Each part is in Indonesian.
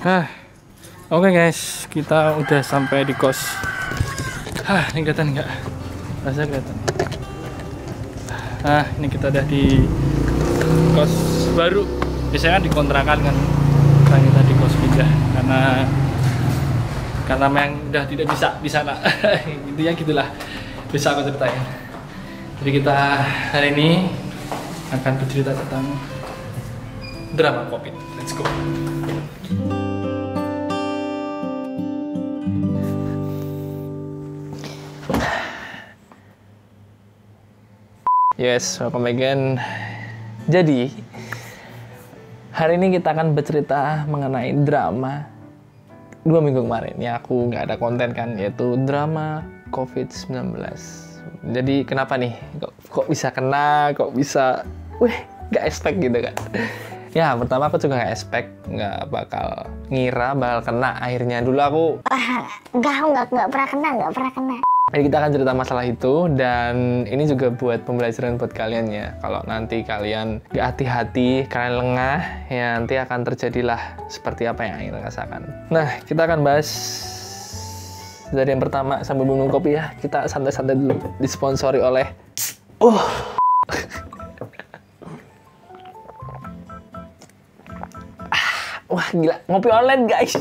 Ah, oke guys, kita udah sampai di kos. Ini kelihatan nggak? Rasa kelihatan. Ini kita udah di kos baru. Biasanya kan dikontrakan kan. Sekarang kita di kos pindah karena memang udah tidak bisa di sana. Intinya gitulah. Bisa aku ceritain. Jadi kita hari ini akan bercerita tentang drama COVID. Let's go. Yes, welcome again. Jadi, hari ini kita akan bercerita mengenai drama 2 minggu kemarin. Ya, aku nggak ada konten kan, yaitu drama COVID-19. Jadi, kenapa nih? Kok bisa kena, kok bisa... nggak expect gitu kan. Ya, pertama aku juga nggak expect, nggak bakal ngira bakal kena. Akhirnya dulu aku... nggak pernah kena. Jadi kita akan cerita masalah itu, dan ini juga buat pembelajaran buat kalian ya. Kalau nanti kalian gak hati-hati, kalian lengah, ya nanti akan terjadilah seperti apa yang kita rasakan. Nah, kita akan bahas dari yang pertama sambil minum kopi ya. Kita santai-santai dulu, disponsori oleh... Wah, gila. Ngopi online, guys.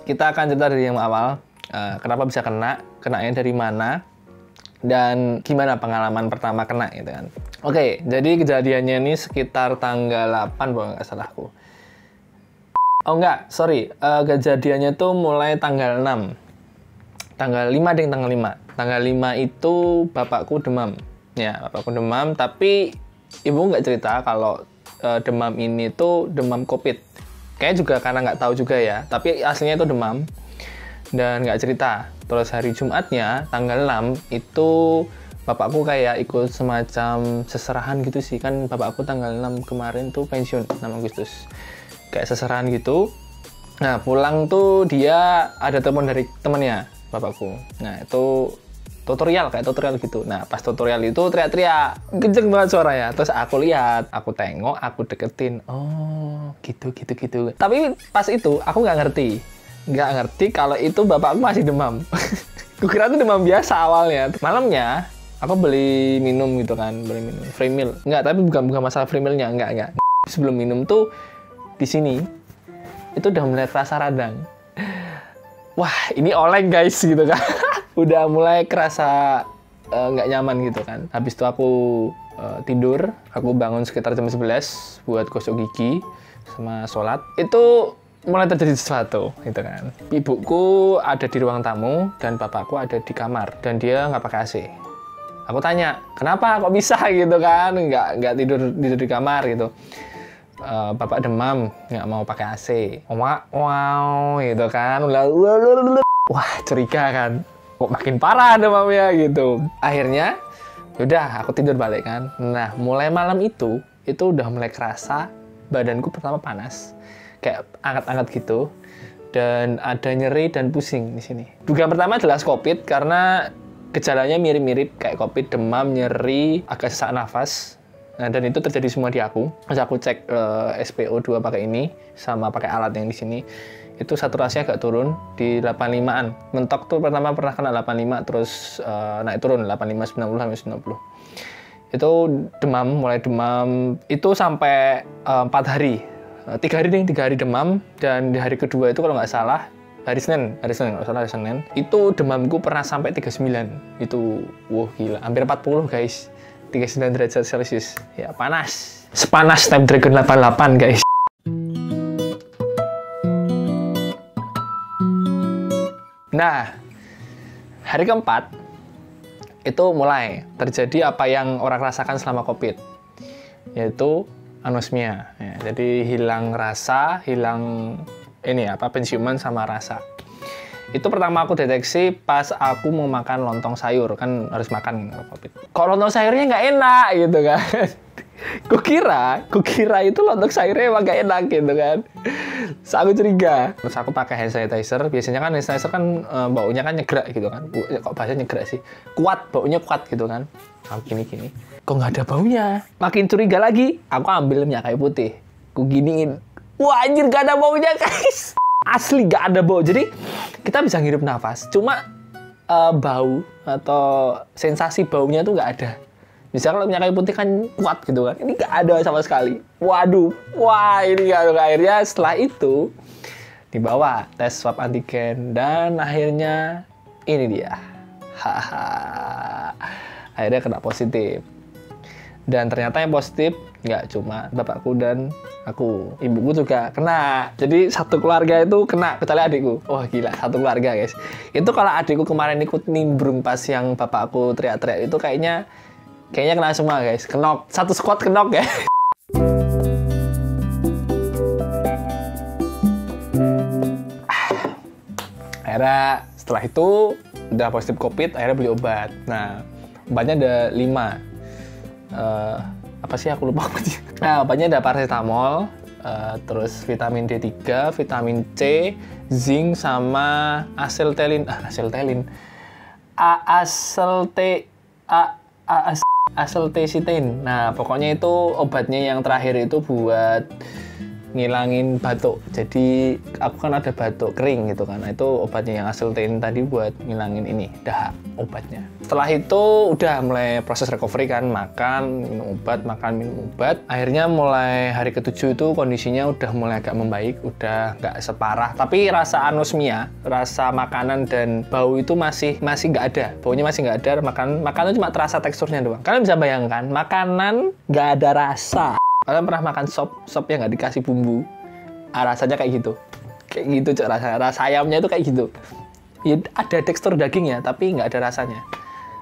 Kita akan cerita dari yang awal, kenapa bisa kenanya dari mana, dan gimana pengalaman pertama kena gitu kan. Oke, jadi kejadiannya ini sekitar tanggal 8 kalau nggak salahku. Oh enggak, sorry, kejadiannya tuh mulai tanggal 6. Tanggal 5 deh, tanggal 5. Tanggal 5 itu bapakku demam. Ya, bapakku demam, tapi ibu nggak cerita kalau demam ini tuh demam COVID. Kayaknya juga karena nggak tahu juga ya, tapi aslinya itu demam dan nggak cerita. Terus hari Jumatnya tanggal 6 itu bapakku kayak ikut semacam seserahan gitu sih, kan bapakku tanggal 6 kemarin tuh pensiun 6 Agustus, kayak seserahan gitu. Nah, pulang tuh dia ada telepon dari temennya bapakku. Nah, itu kayak tutorial gitu. Nah, pas tutorial itu teriak-teriak, kenceng banget suaranya. Terus aku lihat, aku tengok, aku deketin. Oh, gitu. Tapi pas itu aku nggak ngerti kalau itu bapakku masih demam. Kukira itu demam biasa awalnya. Malamnya aku beli minum gitu kan, beli minum free meal. Nggak, tapi bukan masalah free mealnya, nggak. Sebelum minum tuh di sini itu udah mulai rasa radang. Wah, ini oleng guys gitu kan. Udah mulai kerasa nggak nyaman gitu kan. Habis itu aku tidur, aku bangun sekitar jam 11 buat gosok gigi sama sholat. Itu mulai terjadi sesuatu gitu kan. Ibuku ada di ruang tamu dan bapakku ada di kamar dan dia nggak pakai AC. Aku tanya, kenapa kok bisa gitu kan, nggak tidur di kamar gitu. Bapak demam, nggak mau pakai AC. Wow gitu kan. Wah, curiga kan. Kok makin parah demamnya gitu. Akhirnya, udah aku tidur balik kan. Nah, mulai malam itu udah mulai kerasa badanku pertama panas, kayak anget-anget gitu, dan ada nyeri dan pusing di sini. Dugaan pertama jelas COVID karena gejalanya mirip-mirip kayak COVID, demam, nyeri, agak sesak nafas. Nah, dan itu terjadi semua di aku. Pas aku cek SpO2 pakai ini sama pakai alat yang di sini, itu saturasinya agak turun di 85-an. Mentok tuh pertama pernah kena 85, terus naik turun 85, 90 sampai 90. Itu demam, mulai demam itu sampai 4 hari. 3 hari demam, dan di hari kedua itu kalau nggak salah hari Senin, hari Senin, itu demamku pernah sampai 39. Itu wah gila, hampir 40 guys. 39 derajat Celcius. Ya, panas. Sepanas Snapdragon 88 guys. Nah, hari keempat itu mulai terjadi apa yang orang rasakan selama COVID, yaitu anosmia. Ya, jadi hilang rasa, hilang penciuman sama rasa. Itu pertama aku deteksi pas aku mau makan lontong sayur, kan harus makan COVID. Kok lontong sayurnya nggak enak gitu kan? Kukira itu lontong sayurnya emang nggak enak gitu kan. Terus aku curiga. Terus aku pakai hand sanitizer. Biasanya kan hand sanitizer kan baunya kan nyegrak gitu kan. Kok bahasa nyegrak sih? Kuat, baunya kuat gitu kan. Aku gini. kok nggak ada baunya. Makin curiga lagi, aku ambil minyak kayu putih, aku giniin. Wah anjir, gak ada baunya guys. Asli gak ada bau. Jadi kita bisa ngirup nafas, cuma bau atau sensasi baunya tuh nggak ada. Misalnya kalau minyak kayu putih kan kuat gitu kan, ini nggak ada sama sekali. Waduh, wah ini akhirnya setelah itu dibawa tes swab antigen dan akhirnya ini dia. Haha. Akhirnya kena positif. Dan ternyata yang positif nggak cuma bapakku dan aku, ibuku juga kena. Jadi satu keluarga itu kena, kecuali adikku. Wah gila, satu keluarga guys. Itu kalau adikku kemarin ikut nimbrung pas yang bapakku teriak-teriak itu kayaknya kena semua guys. Kenok, satu squad kenok ya. Akhirnya setelah itu udah positif COVID, akhirnya beli obat. Nah, obatnya ada 5. Apa sih aku lupa obatnya. Nah, obatnya ada paracetamol, terus vitamin D3, vitamin C, zinc sama acetylcysteine. Nah, pokoknya itu obatnya yang terakhir itu buat ngilangin batuk. Jadi aku kan ada batuk kering gitu kan. Nah, itu obatnya yang acetylcysteine tadi buat ngilangin ini dahak obatnya. Setelah itu udah mulai proses recovery kan, makan, minum obat. Akhirnya mulai hari ke-7 itu kondisinya udah mulai agak membaik, udah nggak separah. Tapi rasa anosmia, rasa makanan dan bau itu masih nggak ada. Baunya masih nggak ada. Makanan cuma terasa teksturnya doang. Kalian bisa bayangkan, makanan nggak ada rasa. Kalian pernah makan sop yang nggak dikasih bumbu? Rasanya kayak gitu. Kayak gitu, Cok, rasa ayamnya itu kayak gitu. Ya, ada tekstur dagingnya, tapi nggak ada rasanya.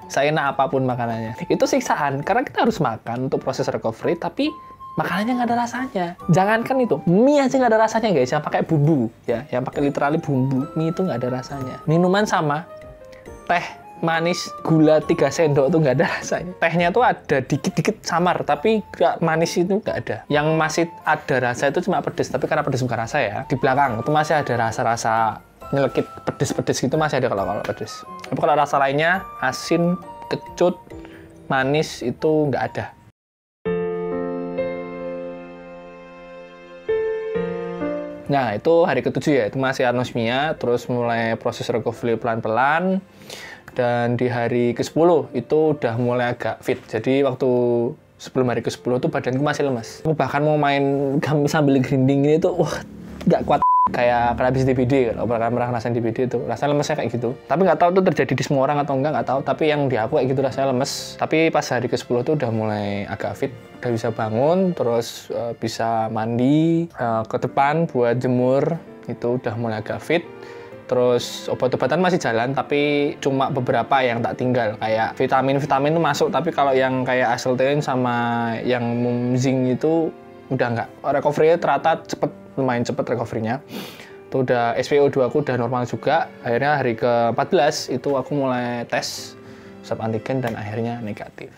Seenak apapun makanannya. Itu siksaan, karena kita harus makan untuk proses recovery, tapi makanannya nggak ada rasanya. Jangankan itu, mie aja nggak ada rasanya guys, yang pakai bumbu. Ya, yang pakai literally bumbu. Mie itu nggak ada rasanya. Minuman sama, teh manis gula 3 sendok tuh nggak ada rasanya. Tehnya tuh ada dikit-dikit samar, tapi gak manis itu nggak ada. Yang masih ada rasa itu cuma pedes, tapi karena pedes bukan rasa ya. Di belakang itu masih ada rasa-rasa nyelekit pedes-pedes gitu, masih ada kalau pedes. Tapi kalau rasa lainnya asin, kecut, manis itu nggak ada. Nah itu hari ke-7 ya, itu masih anosmia, terus mulai proses recovery pelan-pelan. Dan di hari ke-10 itu udah mulai agak fit. Jadi waktu sebelum hari ke-10 tuh badanku masih lemas. Aku bahkan mau main sambil grinding ini tuh, wah nggak kuat. Kayak habis DBD, kalau pernah ngerasain DBD itu, rasanya lemesnya kayak gitu. Tapi nggak tahu tuh terjadi di semua orang atau nggak tahu. Tapi yang di aku kayak gitu rasanya lemes. Tapi pas hari ke-10 tuh udah mulai agak fit. Udah bisa bangun, terus bisa mandi, ke depan buat jemur, itu udah mulai agak fit. Terus obat-obatan masih jalan, tapi cuma beberapa yang tak tinggal. Kayak vitamin itu masuk, tapi kalau yang kayak acetylcysteine sama yang zinc itu udah nggak. Recovery-nya ternyata lumayan cepet recovery-nya. Itu udah SpO2 aku udah normal juga. Akhirnya hari ke-14 itu aku mulai tes swab antigen dan akhirnya negatif.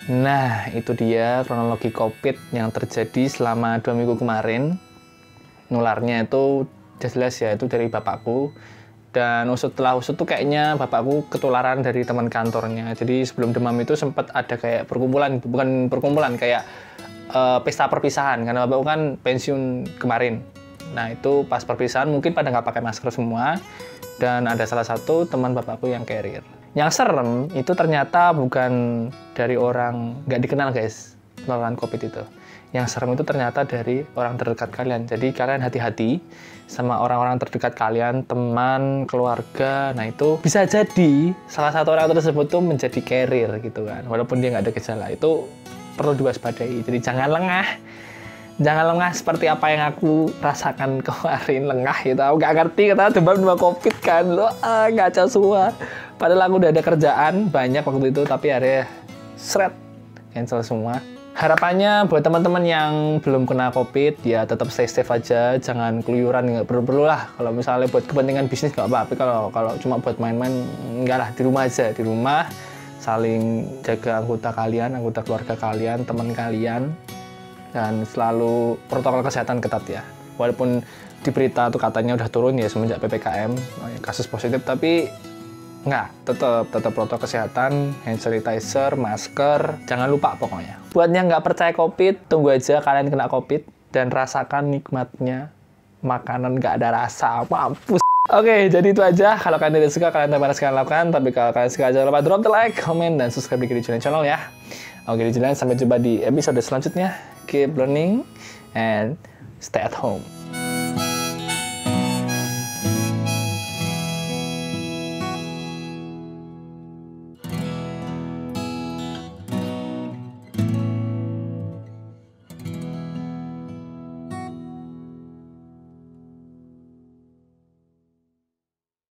Nah, itu dia kronologi COVID yang terjadi selama 2 minggu kemarin. Nularnya itu jelas ya, itu dari bapakku. Dan setelah usut tuh kayaknya bapakku ketularan dari teman kantornya. Jadi sebelum demam itu sempat ada kayak perkumpulan, bukan perkumpulan, kayak pesta perpisahan. Karena bapakku kan pensiun kemarin. Nah, itu pas perpisahan mungkin pada nggak pakai masker semua. Dan ada salah satu teman bapakku yang carrier. Yang serem itu ternyata bukan dari orang nggak dikenal guys, penularan COVID itu. Yang serem itu ternyata dari orang terdekat kalian. Jadi kalian hati-hati sama orang-orang terdekat kalian, teman, keluarga. Nah itu bisa jadi salah satu orang tersebut tuh menjadi carrier gitu kan. Walaupun dia nggak ada gejala, itu perlu diwaspadai. Jadi jangan lengah. Jangan lengah seperti apa yang aku rasakan kemarin, lengah gitu. Aku nggak ngerti, kata demam sama COVID kan. Lo ngaca semua. Padahal aku udah ada kerjaan banyak waktu itu, tapi akhirnya cancel semua. Harapannya buat teman-teman yang belum kena COVID, ya tetap stay safe aja, jangan keluyuran, nggak perlu lah. Kalau misalnya buat kepentingan bisnis nggak apa-apa, kalau cuma buat main-main, nggak lah, di rumah aja. Di rumah, saling jaga anggota kalian, anggota keluarga kalian, teman kalian, dan selalu protokol kesehatan ketat ya. Walaupun di berita tuh katanya udah turun ya semenjak PPKM, kasus positif, tapi Nggak, tetap protokol kesehatan, hand sanitizer, masker, jangan lupa pokoknya. Buat yang nggak percaya COVID, tunggu aja kalian kena COVID dan rasakan nikmatnya makanan nggak ada rasa. Mampus. Oke, jadi itu aja. Kalau kalian tidak suka, kalian tidak sekalian lakukan. Tapi kalau kalian suka, jangan lupa drop the like, comment, dan subscribe di Kiri Channel ya. Oke, di channel sampai jumpa di episode selanjutnya. Keep learning and stay at home.